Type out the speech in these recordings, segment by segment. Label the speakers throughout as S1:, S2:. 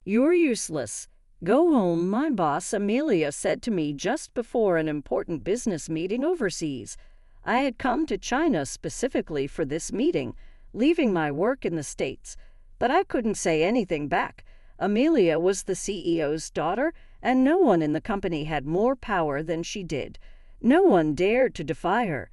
S1: "You're useless. Go home," my boss Amelia said to me just before an important business meeting overseas. I had come to China specifically for this meeting, leaving my work in the States, but I couldn't say anything back. Amelia was the CEO's daughter, and no one in the company had more power than she did. No one dared to defy her.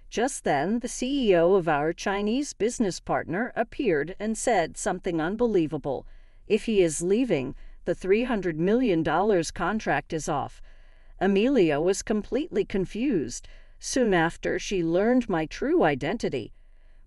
S1: Just then, the CEO of our Chinese business partner appeared and said something unbelievable. "If he is leaving, the $300 million contract is off." Amelia was completely confused. Soon after, she learned my true identity.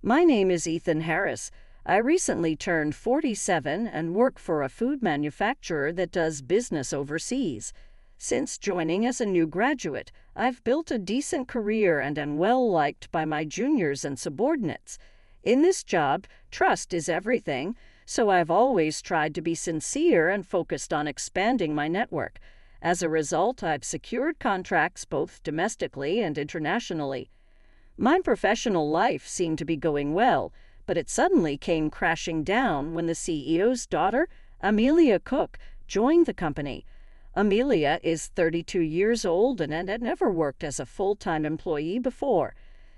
S1: "My name is Ethan Harris. I recently turned 47 and work for a food manufacturer that does business overseas. Since joining as a new graduate, I've built a decent career and am well liked by my juniors and subordinates. In this job, trust is everything, so I've always tried to be sincere and focused on expanding my network. As a result, I've secured contracts both domestically and internationally. My professional life seemed to be going well, but it suddenly came crashing down when the CEO's daughter, Amelia Cook, joined the company. Amelia is 32 years old and had never worked as a full-time employee before.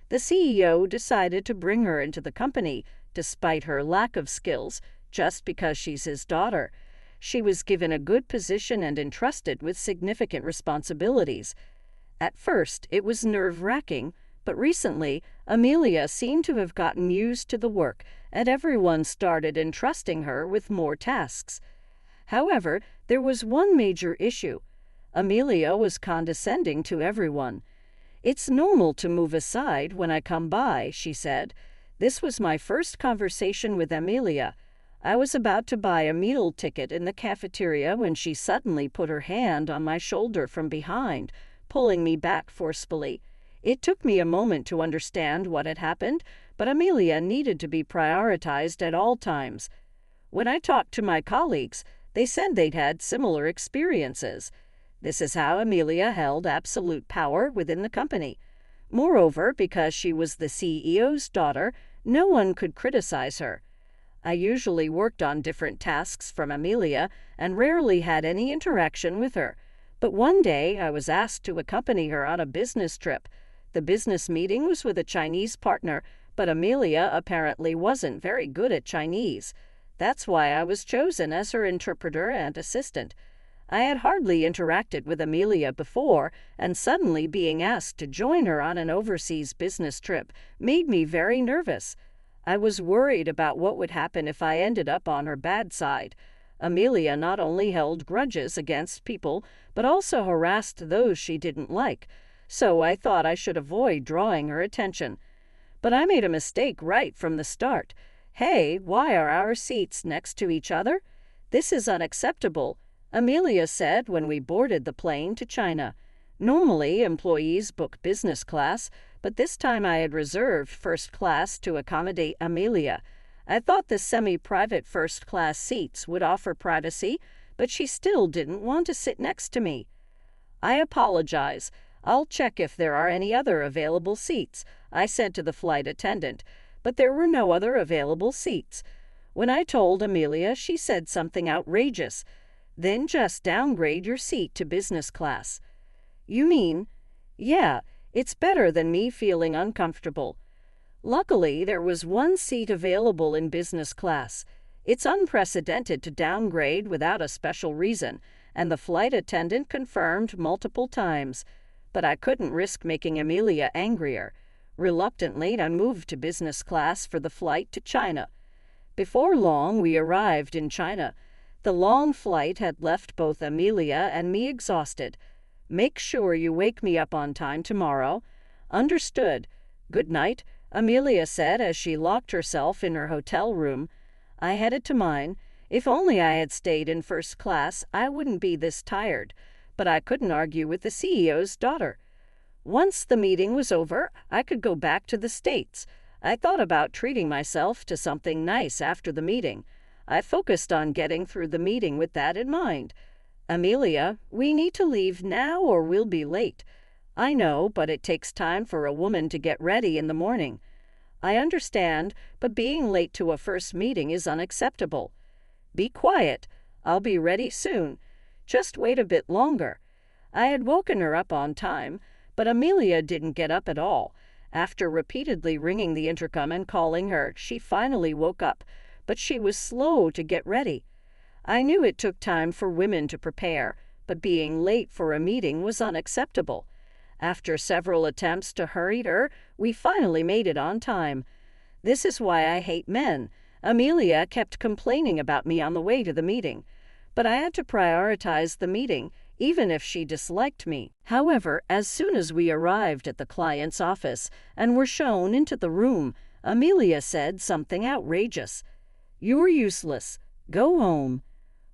S1: The CEO decided to bring her into the company, despite her lack of skills, just because she's his daughter. She was given a good position and entrusted with significant responsibilities. At first, it was nerve-wracking, but recently, Amelia seemed to have gotten used to the work, and everyone started entrusting her with more tasks. However, there was one major issue. Amelia was condescending to everyone. "It's normal to move aside when I come by," she said. This was my first conversation with Amelia. I was about to buy a meal ticket in the cafeteria when she suddenly put her hand on my shoulder from behind, pulling me back forcefully. It took me a moment to understand what had happened, but Amelia needed to be prioritized at all times. When I talked to my colleagues, they said they'd had similar experiences. This is how Amelia held absolute power within the company. Moreover, because she was the CEO's daughter, no one could criticize her. I usually worked on different tasks from Amelia and rarely had any interaction with her. But one day I was asked to accompany her on a business trip. The business meeting was with a Chinese partner, but Amelia apparently wasn't very good at Chinese. That's why I was chosen as her interpreter and assistant. I had hardly interacted with Amelia before, and suddenly being asked to join her on an overseas business trip made me very nervous. I was worried about what would happen if I ended up on her bad side. Amelia not only held grudges against people, but also harassed those she didn't like, so I thought I should avoid drawing her attention. But I made a mistake right from the start. "Hey, why are our seats next to each other? This is unacceptable," Amelia said when we boarded the plane to China. Normally, employees book business class, but this time I had reserved first class to accommodate Amelia. I thought the semi-private first-class seats would offer privacy, but she still didn't want to sit next to me. "I apologize. I'll check if there are any other available seats," I said to the flight attendant, but there were no other available seats. When I told Amelia, she said something outrageous. "Then just downgrade your seat to business class." "You mean?" "Yeah, it's better than me feeling uncomfortable." Luckily, there was one seat available in business class. It's unprecedented to downgrade without a special reason, and the flight attendant confirmed multiple times. But I couldn't risk making Amelia angrier. Reluctantly, I moved to business class for the flight to China. Before long, we arrived in China. The long flight had left both Amelia and me exhausted. "Make sure you wake me up on time tomorrow." "Understood. Good night," Amelia said as she locked herself in her hotel room. I headed to mine. If only I had stayed in first class, I wouldn't be this tired. But I couldn't argue with the CEO's daughter. Once the meeting was over, I could go back to the States. I thought about treating myself to something nice after the meeting. I focused on getting through the meeting with that in mind. "Amelia, we need to leave now or we'll be late." "I know, but it takes time for a woman to get ready in the morning." "I understand, but being late to a first meeting is unacceptable." "Be quiet. I'll be ready soon. Just wait a bit longer." I had woken her up on time, but Amelia didn't get up at all. After repeatedly ringing the intercom and calling her, she finally woke up, but she was slow to get ready. I knew it took time for women to prepare, but being late for a meeting was unacceptable. After several attempts to hurry her, we finally made it on time. This is why I hate men. Amelia kept complaining about me on the way to the meeting, but I had to prioritize the meeting, even if she disliked me. However, as soon as we arrived at the client's office and were shown into the room, Amelia said something outrageous. "You're useless. Go home."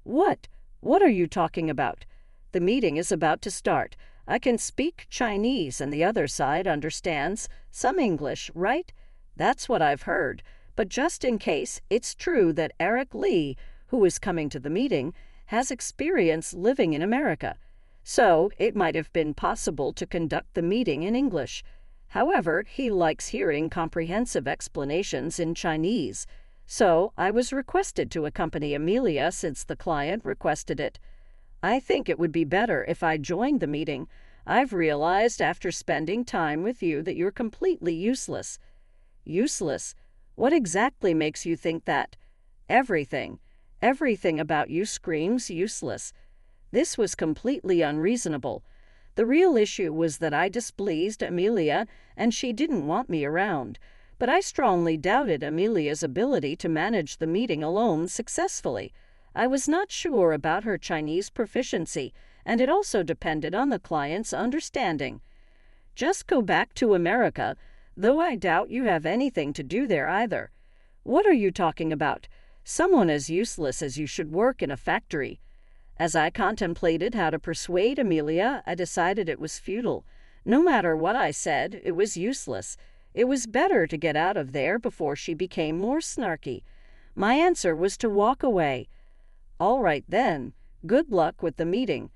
S1: "What? What are you talking about? The meeting is about to start. I can speak Chinese and the other side understands some English, right?" "That's what I've heard. But just in case, it's true that Eric Lee, who is coming to the meeting, has experience living in America. So it might have been possible to conduct the meeting in English. However, he likes hearing comprehensive explanations in Chinese. So I was requested to accompany Amelia since the client requested it. I think it would be better if I joined the meeting. I've realized after spending time with you that you're completely useless." "Useless? What exactly makes you think that?" "Everything. Everything about you screams useless." This was completely unreasonable. The real issue was that I displeased Amelia and she didn't want me around. But I strongly doubted Amelia's ability to manage the meeting alone successfully. I was not sure about her Chinese proficiency, and it also depended on the client's understanding. "Just go back to America, though I doubt you have anything to do there either." "What are you talking about? Someone as useless as you should work in a factory." As I contemplated how to persuade Amelia, I decided it was futile. No matter what I said, it was useless. It was better to get out of there before she became more snarky. My answer was to walk away. "All right then. Good luck with the meeting."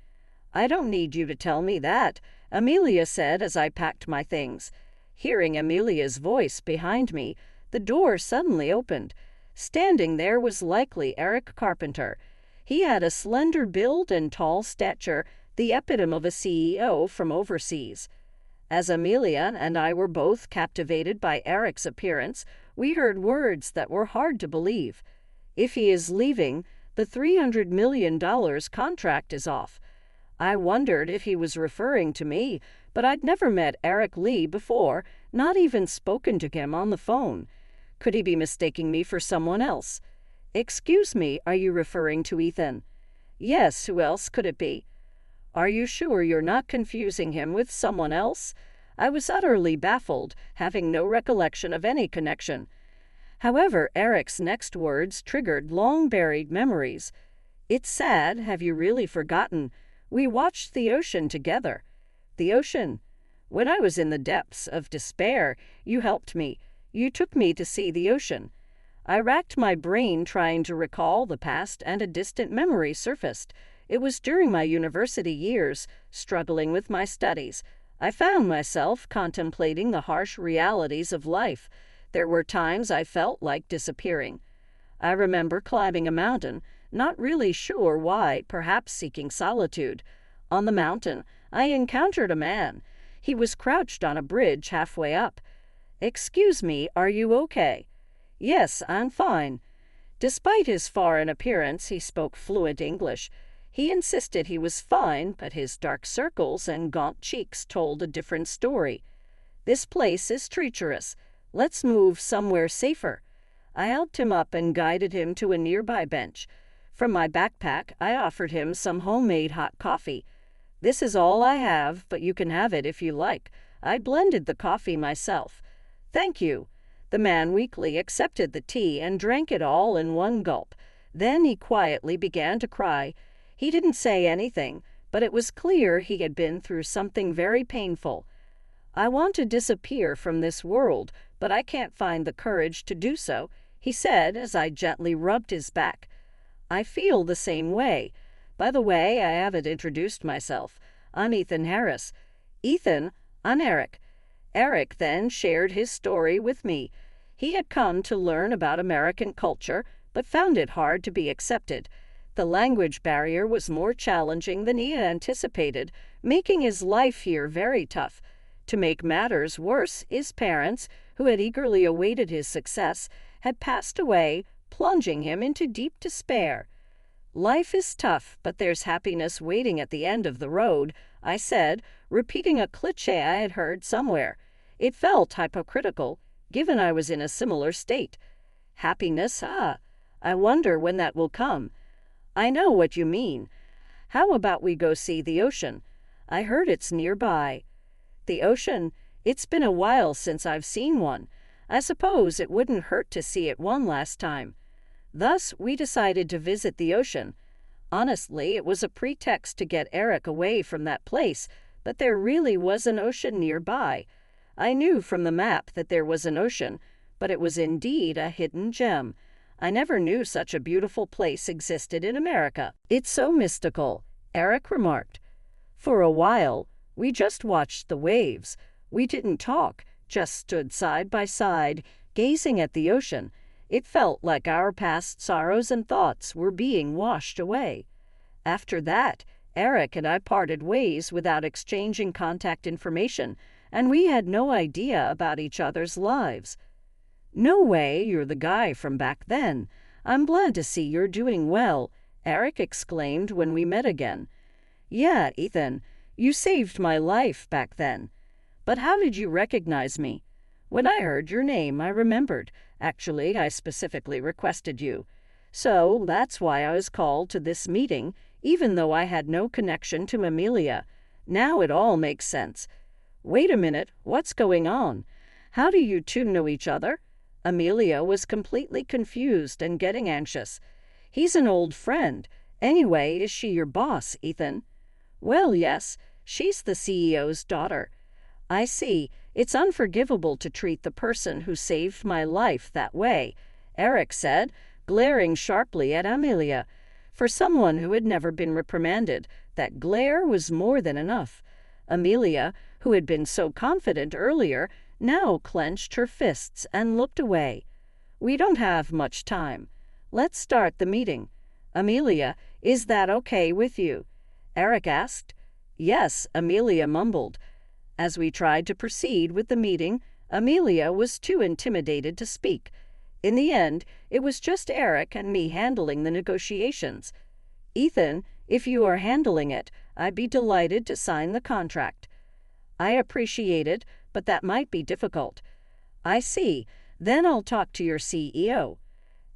S1: "I don't need you to tell me that," Amelia said as I packed my things. Hearing Amelia's voice behind me, the door suddenly opened. Standing there was likely Eric Carpenter. He had a slender build and tall stature, the epitome of a CEO from overseas. As Amelia and I were both captivated by Eric's appearance, we heard words that were hard to believe. "If he is leaving, the $300 million contract is off." I wondered if he was referring to me, but I'd never met Eric Lee before, not even spoken to him on the phone. Could he be mistaking me for someone else? "Excuse me, are you referring to Ethan?" "Yes, who else could it be?" "Are you sure you're not confusing him with someone else?" I was utterly baffled, having no recollection of any connection. However, Eric's next words triggered long-buried memories. "It's sad. Have you really forgotten? We watched the ocean together." "The ocean?" "When I was in the depths of despair, you helped me. You took me to see the ocean." I racked my brain trying to recall the past, and a distant memory surfaced. It was during my university years, struggling with my studies. I found myself contemplating the harsh realities of life. There were times I felt like disappearing. I remember climbing a mountain, not really sure why, perhaps seeking solitude. On the mountain, I encountered a man. He was crouched on a bridge halfway up. "Excuse me, are you okay?" "Yes, I'm fine." Despite his foreign appearance, he spoke fluent English. He insisted he was fine, but his dark circles and gaunt cheeks told a different story. "This place is treacherous. Let's move somewhere safer." I helped him up and guided him to a nearby bench. From my backpack, I offered him some homemade hot coffee. "This is all I have, but you can have it if you like. I blended the coffee myself." "Thank you." The man weakly accepted the tea and drank it all in one gulp. Then he quietly began to cry. He didn't say anything, but it was clear he had been through something very painful. "I want to disappear from this world, but I can't find the courage to do so," he said as I gently rubbed his back. "I feel the same way. By the way, I haven't introduced myself. I'm Ethan Harris." "Ethan, I'm Eric." Eric then shared his story with me. He had come to learn about American culture, but found it hard to be accepted. The language barrier was more challenging than he had anticipated, making his life here very tough. To make matters worse, his parents, who had eagerly awaited his success, had passed away, plunging him into deep despair. "Life is tough, but there's happiness waiting at the end of the road," I said, repeating a cliché I had heard somewhere. It felt hypocritical, given I was in a similar state. Happiness, I wonder when that will come. I know what you mean. How about we go see the ocean? I heard it's nearby. The ocean? It's been a while since I've seen one. I suppose it wouldn't hurt to see it one last time. Thus, we decided to visit the ocean. Honestly, it was a pretext to get Eric away from that place, but there really was an ocean nearby. I knew from the map that there was an ocean, but it was indeed a hidden gem. I never knew such a beautiful place existed in America. "It's so mystical," Eric remarked. For a while, we just watched the waves. We didn't talk, just stood side by side, gazing at the ocean. It felt like our past sorrows and thoughts were being washed away. After that, Eric and I parted ways without exchanging contact information, and we had no idea about each other's lives. "No way you're the guy from back then. I'm glad to see you're doing well," Eric exclaimed when we met again. "Yeah, Ethan, you saved my life back then. But how did you recognize me?" "When I heard your name, I remembered. Actually, I specifically requested you. So that's why I was called to this meeting, even though I had no connection to Amelia. Now it all makes sense." "Wait a minute, what's going on? How do you two know each other?" Amelia was completely confused and getting anxious. "He's an old friend. Anyway, is she your boss, Ethan?" "Well, yes. She's the CEO's daughter." "I see. It's unforgivable to treat the person who saved my life that way," Eric said, glaring sharply at Amelia. For someone who had never been reprimanded, that glare was more than enough. Amelia, who had been so confident earlier, now clenched her fists and looked away. "We don't have much time. Let's start the meeting. Amelia, is that okay with you?" Eric asked. "Yes," Amelia mumbled. As we tried to proceed with the meeting, Amelia was too intimidated to speak. In the end, it was just Eric and me handling the negotiations. "Ethan, if you are handling it, I'd be delighted to sign the contract." "I appreciate it, but that might be difficult." "I see. Then I'll talk to your CEO."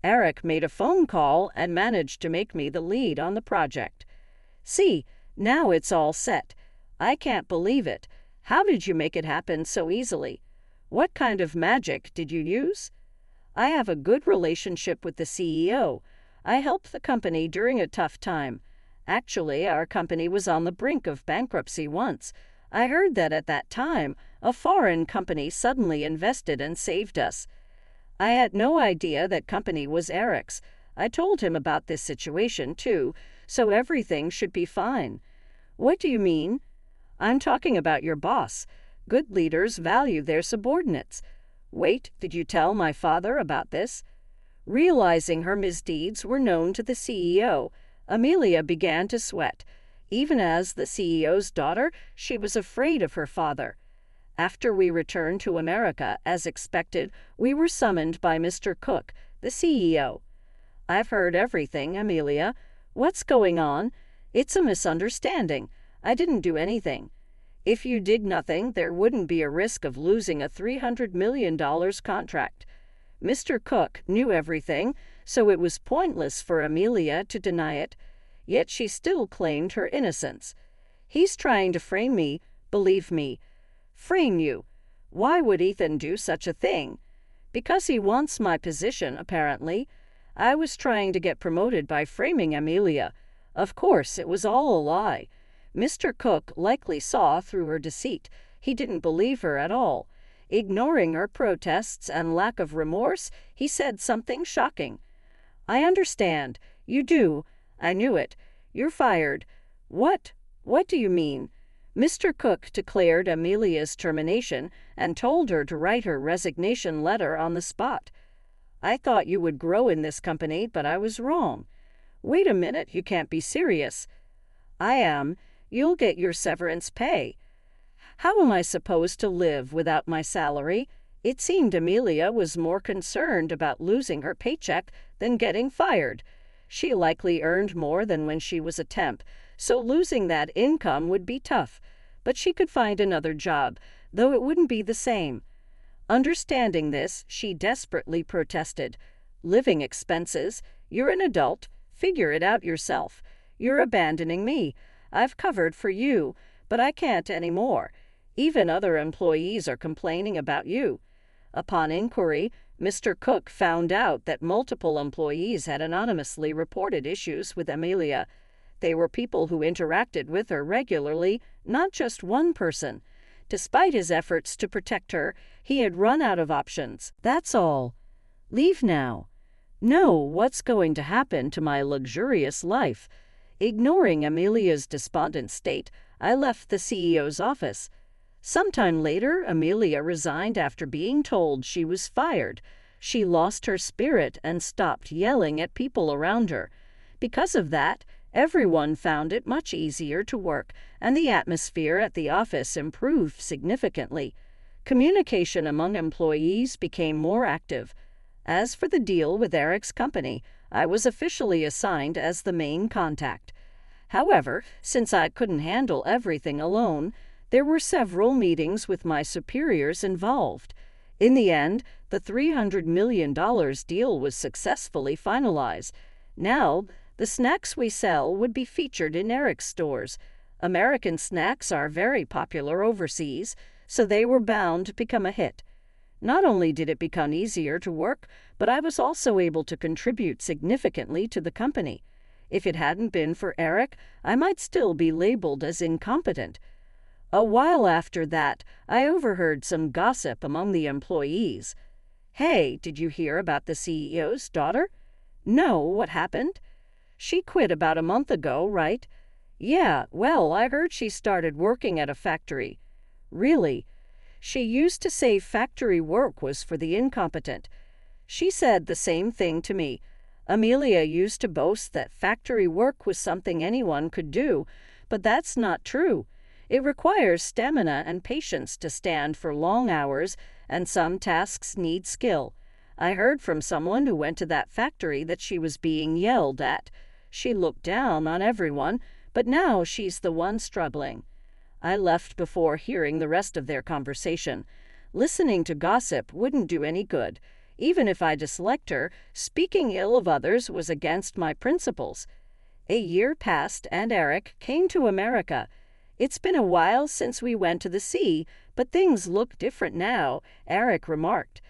S1: Eric made a phone call and managed to make me the lead on the project. "See, now it's all set. I can't believe it. How did you make it happen so easily? What kind of magic did you use?" "I have a good relationship with the CEO. I helped the company during a tough time. Actually, our company was on the brink of bankruptcy once. I heard that at that time, a foreign company suddenly invested and saved us. I had no idea that company was Eric's. I told him about this situation, too, so everything should be fine." "What do you mean?" "I'm talking about your boss. Good leaders value their subordinates." "Wait, did you tell my father about this?" Realizing her misdeeds were known to the CEO, Amelia began to sweat. Even as the CEO's daughter, she was afraid of her father. After we returned to America, as expected, we were summoned by Mr. Cook, the CEO. "I've heard everything, Amelia. What's going on? It's a misunderstanding. I didn't do anything." "If you did nothing, there wouldn't be a risk of losing a $300 million contract. Mr. Cook knew everything, so it was pointless for Amelia to deny it. Yet she still claimed her innocence. He's trying to frame me, believe me." "Frame you? Why would Ethan do such a thing?" "Because he wants my position, apparently. I was trying to get promoted by framing Amelia. Of course, it was all a lie. Mr. Cook likely saw through her deceit. He didn't believe her at all. Ignoring her protests and lack of remorse, he said something shocking. "I understand. You do. I knew it. You're fired." "What? What do you mean?" "Mr. Cook declared Amelia's termination and told her to write her resignation letter on the spot. I thought you would grow in this company, but I was wrong." Wait a minute, you can't be serious. I am. You'll get your severance pay. How am I supposed to live without my salary? It seemed Amelia was more concerned about losing her paycheck than getting fired. She likely earned more than when she was a temp, so losing that income would be tough. But she could find another job, though it wouldn't be the same. Understanding this, she desperately protested. Living expenses. You're an adult. Figure it out yourself. You're abandoning me. I've covered for you, but I can't anymore. Even other employees are complaining about you. Upon inquiry, Mr. Cook found out that multiple employees had anonymously reported issues with Amelia. They were people who interacted with her regularly, not just one person. Despite his efforts to protect her, he had run out of options. That's all. Leave now. No, what's going to happen to my luxurious life? Ignoring Amelia's despondent state, I left the CEO's office. Sometime later, Amelia resigned after being told she was fired. She lost her spirit and stopped yelling at people around her. Because of that, everyone found it much easier to work, and the atmosphere at the office improved significantly. Communication among employees became more active. As for the deal with Eric's company, I was officially assigned as the main contact. However, since I couldn't handle everything alone, there were several meetings with my superiors involved. In the end, the $300 million deal was successfully finalized. Now, the snacks we sell would be featured in Eric's stores. American snacks are very popular overseas, so they were bound to become a hit. Not only did it become easier to work, but I was also able to contribute significantly to the company. If it hadn't been for Eric, I might still be labeled as incompetent. A while after that, I overheard some gossip among the employees. Hey, did you hear about the CEO's daughter? No, what happened? She quit about a month ago, right? Yeah, well, I heard she started working at a factory. Really? She used to say factory work was for the incompetent. She said the same thing to me. Amelia used to boast that factory work was something anyone could do, but that's not true. It requires stamina and patience to stand for long hours, and some tasks need skill. I heard from someone who went to that factory that she was being yelled at. She looked down on everyone, but now she's the one struggling. I left before hearing the rest of their conversation. Listening to gossip wouldn't do any good. Even if I disliked her, speaking ill of others was against my principles. A year passed and Eric came to America. It's been a while since we went to the sea, but things look different now, Eric remarked.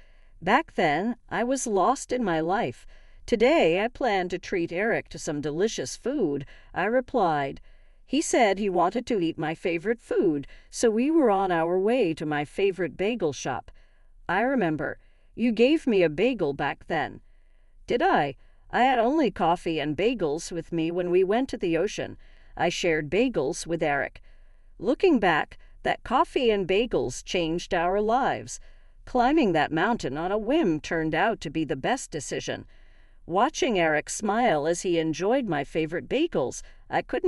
S1: Back then, I was lost in my life. Today, I plan to treat Eric to some delicious food, I replied. He said he wanted to eat my favorite food, so we were on our way to my favorite bagel shop. I remember. You gave me a bagel back then. Did I? I had only coffee and bagels with me when we went to the ocean. I shared bagels with Eric. Looking back, that coffee and bagels changed our lives. Climbing that mountain on a whim turned out to be the best decision. Watching Eric smile as he enjoyed my favorite bagels, I couldn't